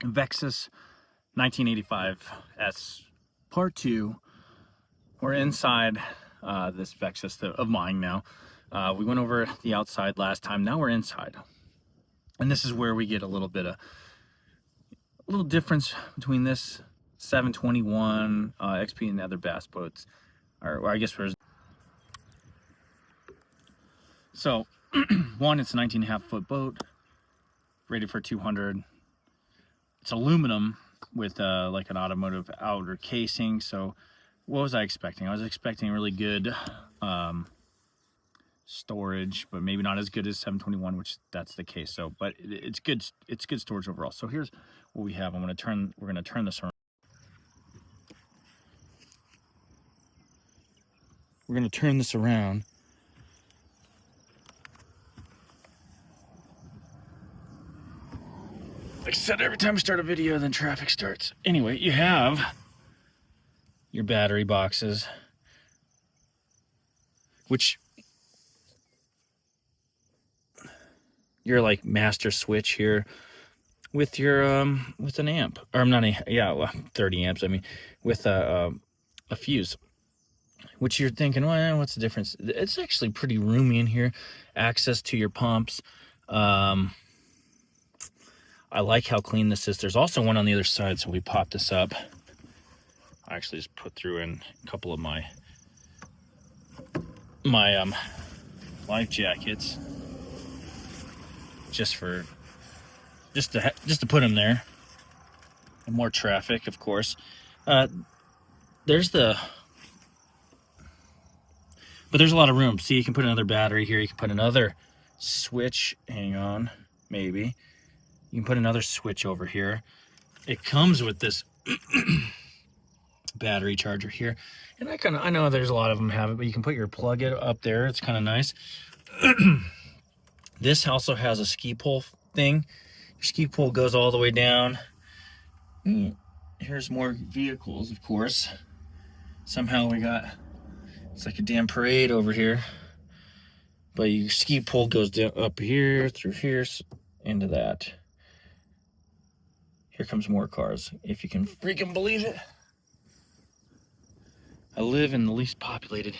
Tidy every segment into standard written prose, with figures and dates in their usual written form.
Vexus 1985 S Part 2. We're inside this Vexus of mine now. We went over the outside last time. Now we're inside. And this is where we get a little difference between this 721 XP and other bass boats. Or I guess we're... So, one, it's a 19.5 foot boat, rated for 200. It's aluminum with like an automotive outer casing. So what was I expecting? I was expecting really good storage, but maybe not as good as 721, which that's the case. So, but it's good. It's good storage overall. So here's what we have. We're gonna turn this around. We're gonna turn this around. Like I said, every time we start a video, then traffic starts. Anyway, you have your battery boxes, which your like master switch here with your with an amp, or I'm not a, yeah, well, 30 amps. I mean, with a fuse. Which you're thinking, well, what's the difference? It's actually pretty roomy in here. Access to your pumps. I like how clean this is. There's also one on the other side, so we pop this up. I actually just put through in a couple of my life jackets, just to put them there. And more traffic, of course. There's a lot of room. See, you can put another battery here. You can put another switch. Hang on, maybe. You can put another switch over here. It comes with this battery charger here. And I know there's a lot of them have it, but you can put your plug it up there. It's kind of nice. This also has a ski pole thing. Your ski pole goes all the way down. Here's more vehicles, of course. Somehow it's like a damn parade over here. But your ski pole goes down up here, through here, into that. Here comes more cars, if you can freaking believe it. I live in the least populated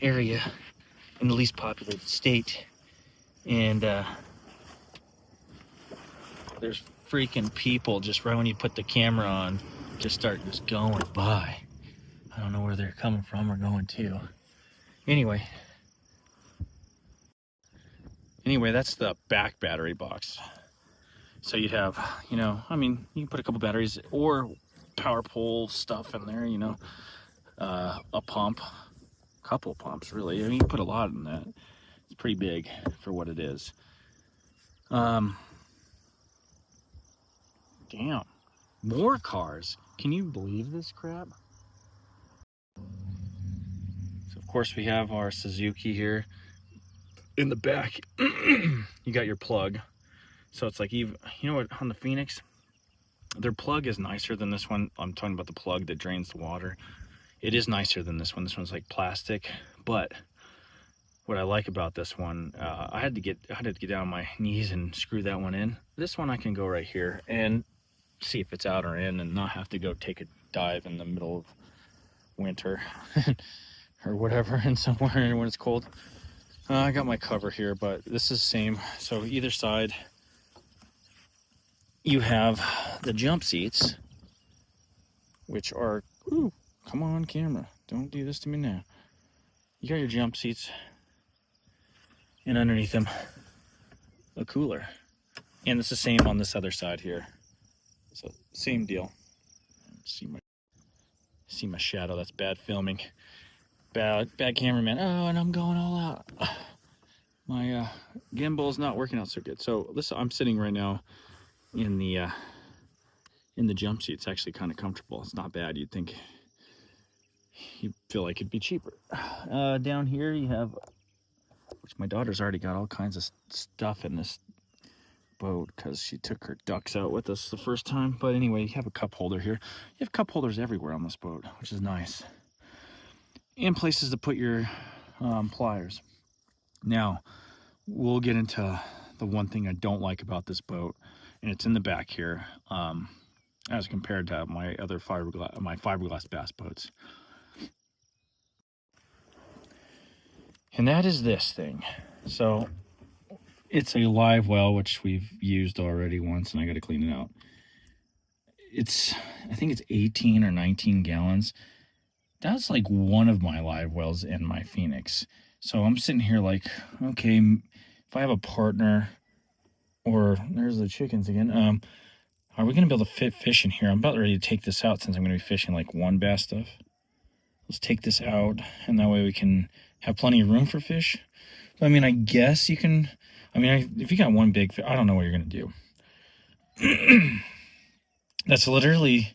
area, in the least populated state, and there's freaking people just right when you put the camera on, just start going by. I don't know where they're coming from or going to. Anyway, that's the back battery box. So you'd have, I mean, you can put a couple batteries or power pole stuff in there, a pump, couple pumps really. I mean, you can put a lot in that. It's pretty big for what it is. Damn, more cars. Can you believe this crap? So of course we have our Suzuki here. In the back, you got your plug. So it's like, you know what, on the Phoenix, their plug is nicer than this one. I'm talking about the plug that drains the water. It is nicer than this one. This one's like plastic. But what I like about this one, I had to get down on my knees and screw that one in. This one I can go right here and see if it's out or in, and not have to go take a dive in the middle of winter or whatever, and somewhere when it's cold. I got my cover here, but this is the same. So either side, you have the jump seats, which are, ooh, come on camera, don't do this to me now. You got your jump seats, and underneath them, a cooler. And it's the same on this other side here. So same deal. See my shadow, that's bad filming. Bad cameraman. Oh, and I'm going all out. My gimbal's not working out so good. So listen, I'm sitting right now in the jump seat. It's actually kind of comfortable. It's not bad. You'd feel like it'd be cheaper. Down here you have, which my daughter's already got all kinds of stuff in this boat because she took her ducks out with us the first time. But anyway, you have a cup holder here. You have cup holders everywhere on this boat, which is nice. And places to put your pliers. Now, we'll get into the one thing I don't like about this boat, and it's in the back here, as compared to my other fiberglass bass boats. And that is this thing. So it's a live well, which we've used already once, and I got to clean it out. I think it's 18 or 19 gallons. That's like one of my live wells in my Phoenix. So I'm sitting here like, okay, if I have a partner, or there's the chickens again, are we going to be able to fit fish in here? I'm about ready to take this out since I'm going to be fishing like one bass stuff. Let's take this out, and that way we can have plenty of room for fish. But, I mean, I guess you can, if you got one big fish, I don't know what you're going to do. That's literally,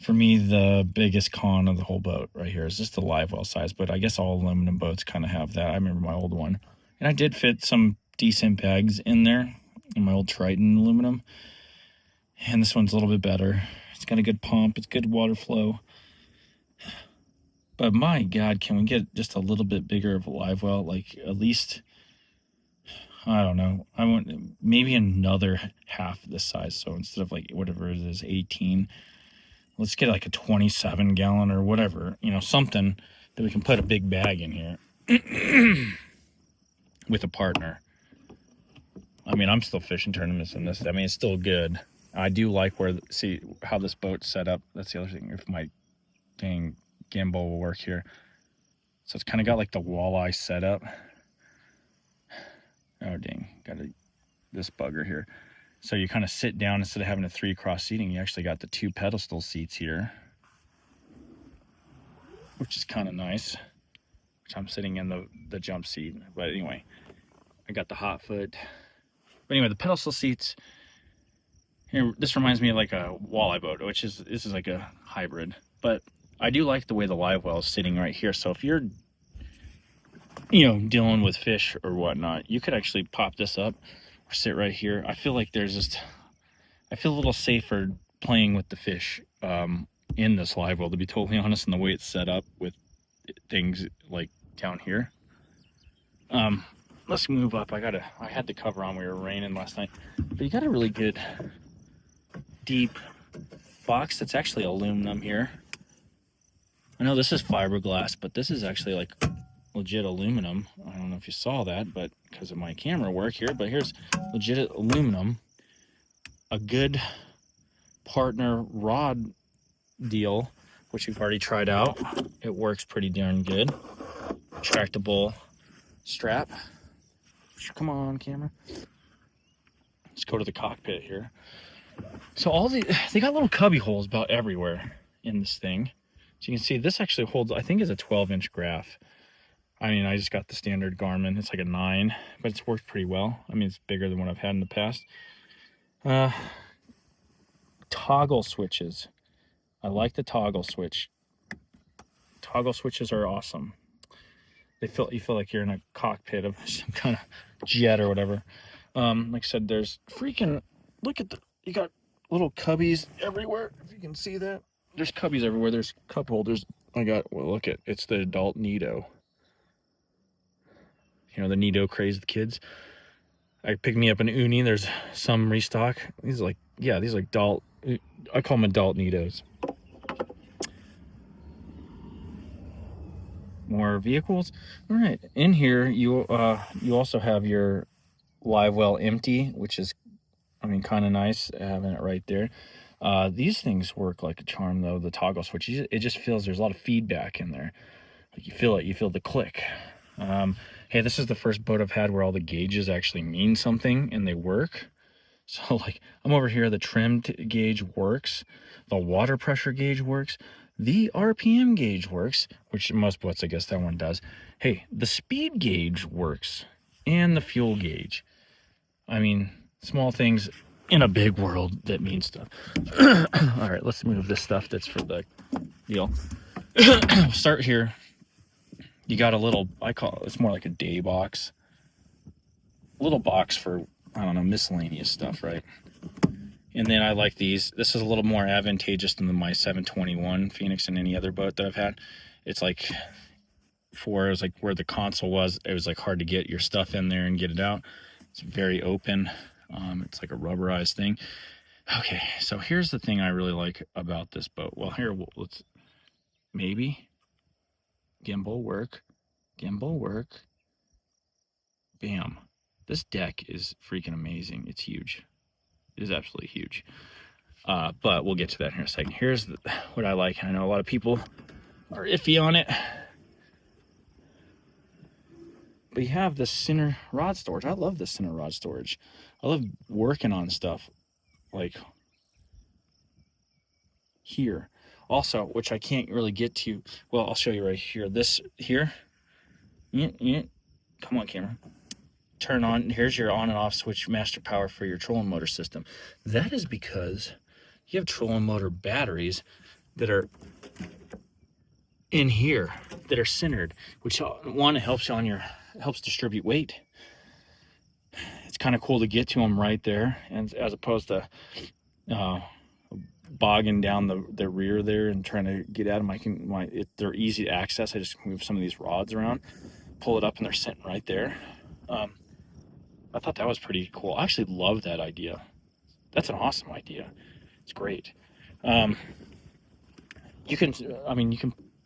for me, the biggest con of the whole boat right here is just the live well size. But I guess all aluminum boats kind of have that. I remember my old one. And I did fit some decent bags in there in my old Triton aluminum. And this one's a little bit better. It's got a good pump. It's good water flow. But my God, can we get just a little bit bigger of a live well? Like at least, I don't know. I want maybe another half this size. So instead of like whatever it is, 18, let's get like a 27 gallon or whatever, something that we can put a big bag in here with a partner. I mean, I'm still fishing tournaments in this. I mean, it's still good. I do like see how this boat's set up. That's the other thing. If my dang gimbal will work here. So it's kind of got like the walleye setup. Oh, dang. Got this bugger here. So you kind of sit down instead of having a 3-cross seating. You actually got the 2 pedestal seats here, which is kind of nice. Which I'm sitting in the jump seat. But anyway, I got the hot foot. But anyway, the pedestal seats. Here, this reminds me of like a walleye boat, this is like a hybrid. But I do like the way the live well is sitting right here. So if you're, dealing with fish or whatnot, you could actually pop this up or sit right here. I feel like I feel a little safer playing with the fish in this live well, to be totally honest, and the way it's set up with things like down here. Let's move up. I had the cover on. We were raining last night, but you got a really good deep box that's actually aluminum here. I know this is fiberglass, but this is actually like legit aluminum. I don't know if you saw that, but because of my camera work here, but here's legit aluminum. A good partner rod deal, which we've already tried out. It works pretty darn good. Retractable strap. Come on, camera. Let's go to the cockpit here. So they got little cubby holes about everywhere in this thing. So you can see this actually holds, I think, is a 12-inch graph. I mean, I just got the standard Garmin. It's like a 9, but it's worked pretty well. I mean, it's bigger than what I've had in the past. Toggle switches. I like the toggle switch. Toggle switches are awesome. You feel like you're in a cockpit of some kind of jet or whatever. Like I said, there's freaking, you got little cubbies everywhere. If you can see that, there's cubbies everywhere. There's cup holders. It's the adult Nido. The Nido craze the kids. I picked me up an uni. There's some restock. These are adult. I call them adult Nidos. More vehicles. All right, in here you also have your live well empty, which is, kind of nice having it right there. These things work like a charm though. The toggle switch, it just feels there's a lot of feedback in there. Like you feel the click. Hey, this is the first boat I've had where all the gauges actually mean something and they work. So like I'm over here, the trim gauge works, the water pressure gauge works, the RPM gauge works, which most boats, I guess that one does. Hey, the speed gauge works and the fuel gauge. Small things in a big world that mean stuff. All right, let's move this stuff that's for the deal. Start here. You got a little, it's more like a day box. A little box for, miscellaneous stuff, right? And then I like these. This is a little more advantageous than my 721 Phoenix and any other boat that I've had. It's like, it was like where the console was, it was like hard to get your stuff in there and get it out. It's very open. It's like a rubberized thing. Okay, so here's the thing I really like about this boat. Well, here, let's maybe gimbal work, gimbal work. Bam. This deck is freaking amazing. It's huge. It is absolutely huge. But we'll get to that here in a second. Here's what I like. I know a lot of people are iffy on it. But you have the center rod storage. I love the center rod storage. I love working on stuff like here. Also, which I can't really get to. Well, I'll show you right here. This here. Come on, camera. Turn on. Here's your on and off switch master power for your trolling motor system. That is because you have trolling motor batteries that are in here that are centered, which one helps distribute weight. It's kind of cool to get to them right there, and as opposed to bogging down the rear there and trying to get at them. They're easy to access. I just move some of these rods around, pull it up, and they're sitting right there. I thought that was pretty cool. I actually love that idea. That's an awesome idea. It's great. You can.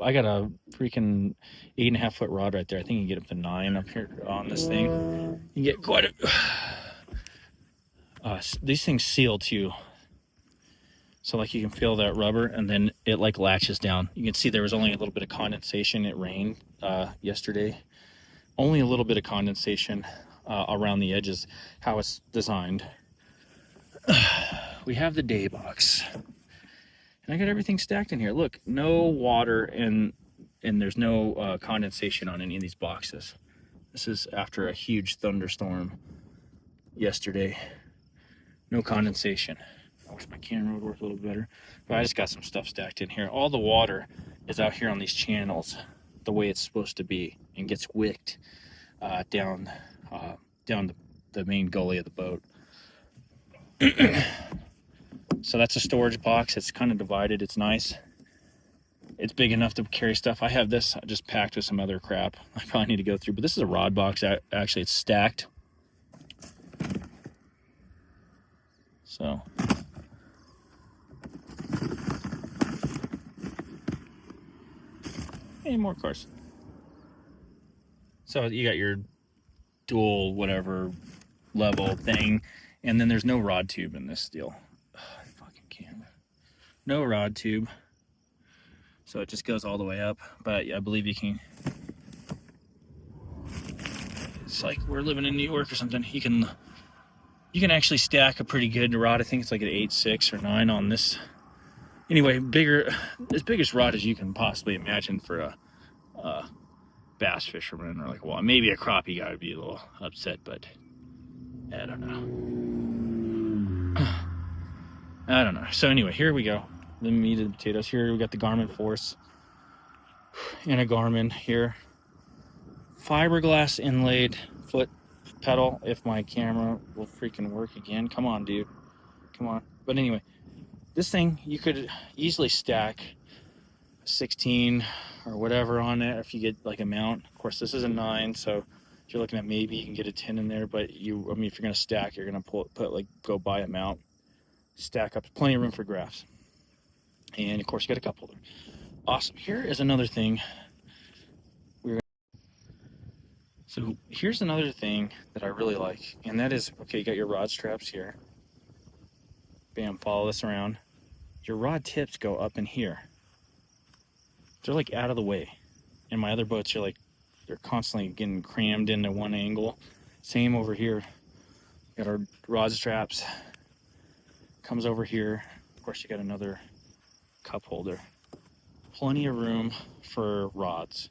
I got a freaking 8.5 foot rod right there. I think you can get up to 9 up here on this thing. You get quite a. These things seal too. So like you can feel that rubber, and then it like latches down. You can see there was only a little bit of condensation. It rained yesterday. Only a little bit of condensation around the edges. How it's designed. We have the day box. And I got everything stacked in here. Look, no water and there's no condensation on any of these boxes. This is after a huge thunderstorm yesterday. No condensation. I wish my camera would work a little better. But I just got some stuff stacked in here. All the water is out here on these channels the way it's supposed to be and gets wicked down the main gully of the boat. So that's a storage box. It's kind of divided. It's nice. It's big enough to carry stuff. I have this just packed with some other crap I probably need to go through. But this is a rod box. Actually, it's stacked. So. Hey, more cars. So you got your dual whatever level thing. And then there's no rod tube in this deal. Fucking camera. No rod tube. So it just goes all the way up. But I believe you can. It's like we're living in New York or something. You can actually stack a pretty good rod. I think it's like an 8.6 or 9 on this. Anyway, as biggest rod as you can possibly imagine for a bass fisherman, or like, well, maybe a crappie guy would be a little upset, but I don't know. I don't know. So anyway, here we go. The meat and potatoes. Here we got the Garmin Force and a Garmin here. Fiberglass inlaid foot pedal. If my camera will freaking work again. Come on, dude. Come on. But anyway, this thing, you could easily stack 16 or whatever on it if you get like a mount. Of course, this is a 9, so you're looking at maybe you can get a 10 in there, but if you're going to stack, you're going to go buy a mount. Stack up, plenty of room for graphs. And of course, you got a cup holder. Awesome. Here is another thing. So here's another thing that I really like, and that is, okay, you got your rod straps here. Bam, follow this around. Your rod tips go up in here. They're like out of the way. In my other boats, they're constantly getting crammed into one angle. Same over here. Got our rod straps. Comes over here. Of course, you got another cup holder. Plenty of room for rods.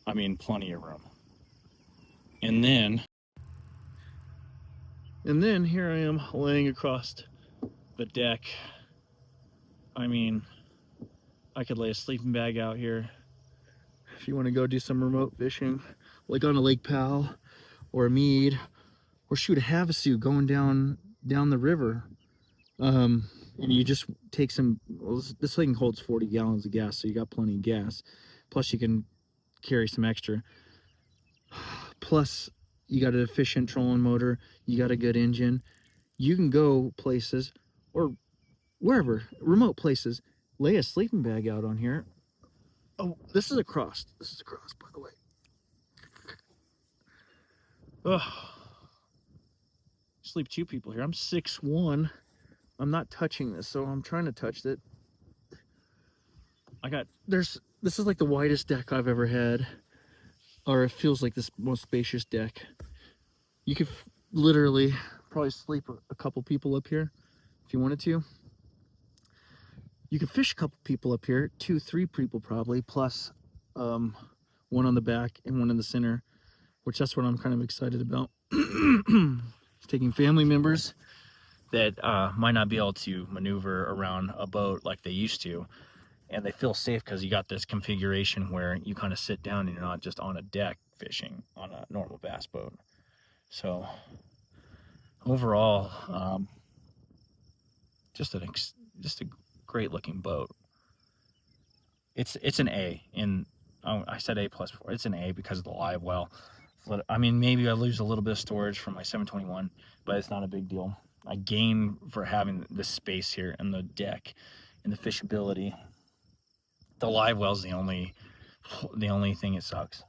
I mean, plenty of room. And then here I am laying across the deck. I mean, I could lay a sleeping bag out here if you want to go do some remote fishing, like on a Lake Powell or a Mead, or shoot a Havasu going down the river. And you just take some, well, this thing holds 40 gallons of gas, so you got plenty of gas. Plus you can carry some extra. Plus you got an efficient trolling motor, you got a good engine, you can go places or wherever, remote places, lay a sleeping bag out on here. Oh, this is a cross. This is a cross, by the way. Ugh. Sleep two people here. I'm 6'1". I'm not touching this, so I'm trying to touch it. This is like the widest deck I've ever had, or it feels like this most spacious deck. You could literally probably sleep a couple people up here if you wanted to. You could fish a couple people up here, 2, 3 people probably, plus one on the back and one in the center, which that's what I'm kind of excited about. Taking family members that might not be able to maneuver around a boat like they used to, and they feel safe because you got this configuration where you kind of sit down and you're not just on a deck fishing on a normal bass boat. So overall, just a great looking boat. It's an A. I said A plus before. It's an A because of the live well. I mean, maybe I lose a little bit of storage from my 721, but it's not a big deal. I gain for having the space here and the deck and the fishability. The live well's the only thing it sucks,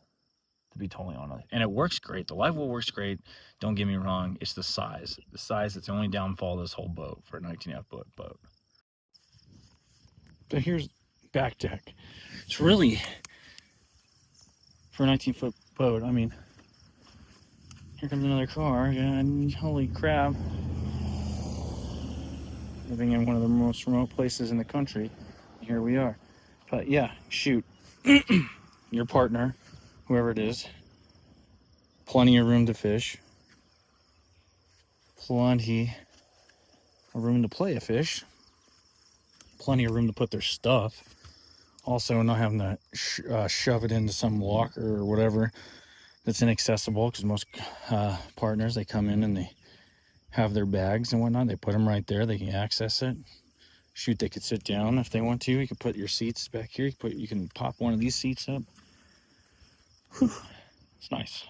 to be totally honest. And it works great. The live well works great. Don't get me wrong. It's the size. The size that's the only downfall of this whole boat for a 19.5 foot boat. So here's back deck. It's really, for a 19-foot boat, I mean, here comes another car, and holy crap. Living in one of the most remote places in the country. Here we are. But yeah, shoot. Your partner, whoever it is, plenty of room to fish. Plenty of room to play a fish. Plenty of room to put their stuff. Also, not having to shove it into some locker or whatever that's inaccessible, because most partners, they come in and they have their bags and whatnot. They put them right there. They can access it. Shoot, they could sit down if they want to. You can put your seats back here. You can pop one of these seats up. Whew, it's nice.